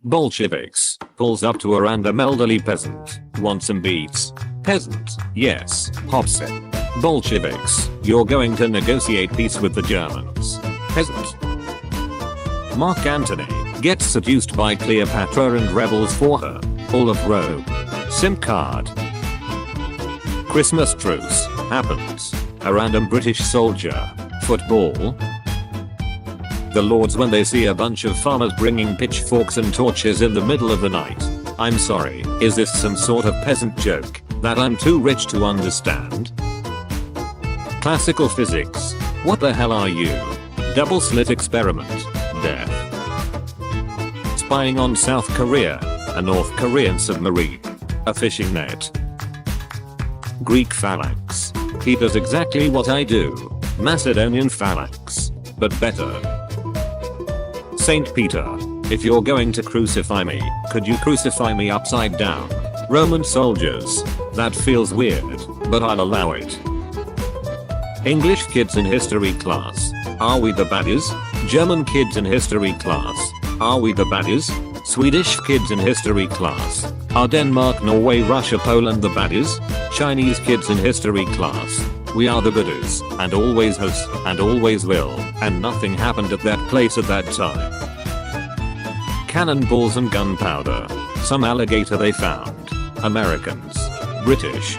Bolsheviks, pulls up to a random elderly peasant. Want some beats? Peasant, yes, hops in. Bolsheviks, you're going to negotiate peace with the Germans. Peasant. Mark Antony, gets seduced by Cleopatra and rebels for her. All of Rome. SIM card. Christmas truce, happens. A random British soldier. Football. The Lords when they see a bunch of farmers bringing pitchforks and torches in the middle of the night. I'm sorry, is this some sort of peasant joke that I'm too rich to understand? Classical physics. What the hell are you? Double slit experiment. Death. Spying on South Korea. A North Korean submarine. A fishing net. Greek phalanx. He does exactly what I do. Macedonian phalanx. But better. Saint Peter. If you're going to crucify me, could you crucify me upside down? Roman soldiers. That feels weird, but I'll allow it. English kids in history class. Are we the baddies? German kids in history class. Are we the baddies? Swedish kids in history class. Are Denmark, Norway, Russia, Poland the baddies? Chinese kids in history class. We are the goodies, and always has, and always will, and nothing happened at that place at that time. Cannonballs and gunpowder. Some alligator they found. Americans. British.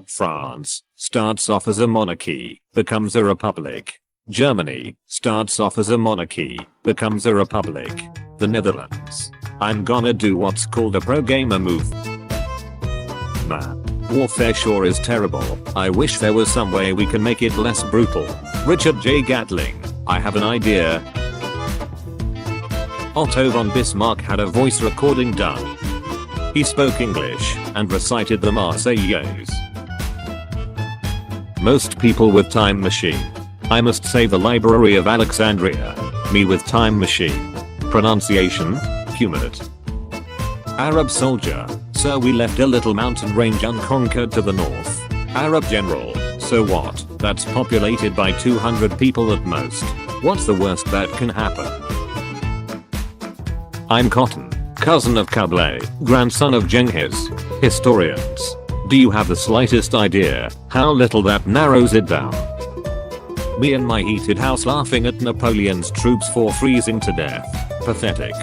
France starts off as a monarchy, becomes a republic. Germany starts off as a monarchy, becomes a republic. The Netherlands. I'm gonna do what's called a pro-gamer move. Man. Warfare sure is terrible. I wish there was some way we can make it less brutal. Richard J. Gatling. I have an idea. Otto von Bismarck had a voice recording done. He spoke English and recited the Marseillaise. Most people with time machine. I must say the Library of Alexandria. Me with time machine. Pronunciation, humid. Arab soldier. So we left a little mountain range unconquered to the north. Arab general. So what? That's populated by 200 people at most. What's the worst that can happen? I'm Cotton. Cousin of Kublai, grandson of Genghis. Historians. Do you have the slightest idea how little that narrows it down? Me in my heated house laughing at Napoleon's troops for freezing to death. Pathetic.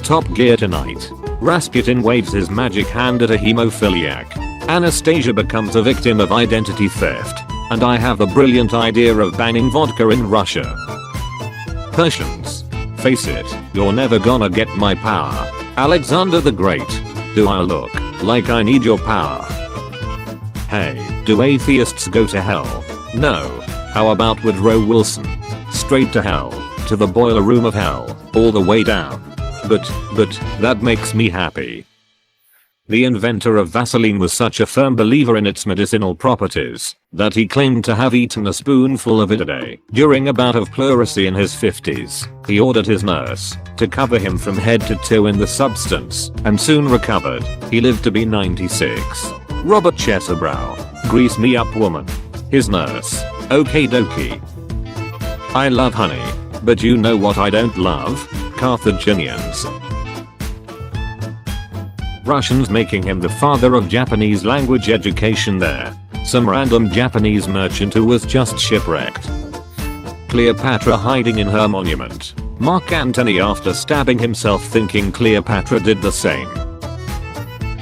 Top Gear tonight. Rasputin waves his magic hand at a hemophiliac. Anastasia becomes a victim of identity theft. And I have the brilliant idea of banning vodka in Russia. Persians. Face it, you're never gonna get my power. Alexander the Great. Do I look like I need your power? Hey, do atheists go to hell? No. How about Woodrow Wilson? Straight to hell. To the boiler room of hell. All the way down. But, that makes me happy. The inventor of Vaseline was such a firm believer in its medicinal properties that he claimed to have eaten a spoonful of it a day. During a bout of pleurisy in his 50s, he ordered his nurse to cover him from head to toe in the substance and soon recovered. He lived to be 96. Robert Chesserbrow. Grease me up woman. His nurse. Okie dokie. I love honey. But you know what I don't love? Carthaginians. Russians making him the father of Japanese language education there. Some random Japanese merchant who was just shipwrecked. Cleopatra hiding in her monument. Mark Antony after stabbing himself thinking Cleopatra did the same.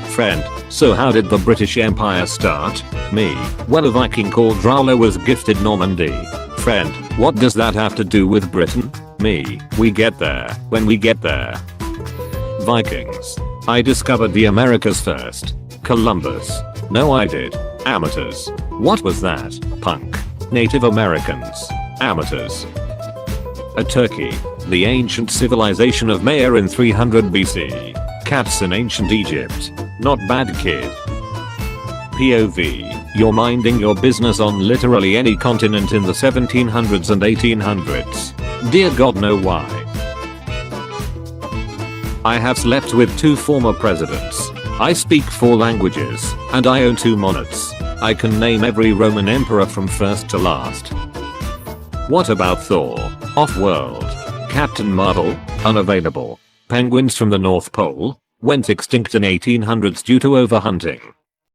Friend, so how did the British Empire start? Me. Well, a Viking called Rollo was gifted Normandy. Friend, what does that have to do with Britain? Me. We get there when we get there. Vikings. I discovered the Americas first. Columbus. No, I did. Amateurs. What was that? Punk. Native Americans. Amateurs. A Turkey. The ancient civilization of Maya in 300 BC. Cats in ancient Egypt. Not bad kid. POV. You're minding your business on literally any continent in the 1700s and 1800s. Dear God, know why. I have slept with 2 former presidents. I speak 4 languages, and I own 2 monarchs. I can name every Roman emperor from first to last. What about Thor? Off-world. Captain Marvel, unavailable. Penguins from the North Pole, went extinct in 1800s due to overhunting.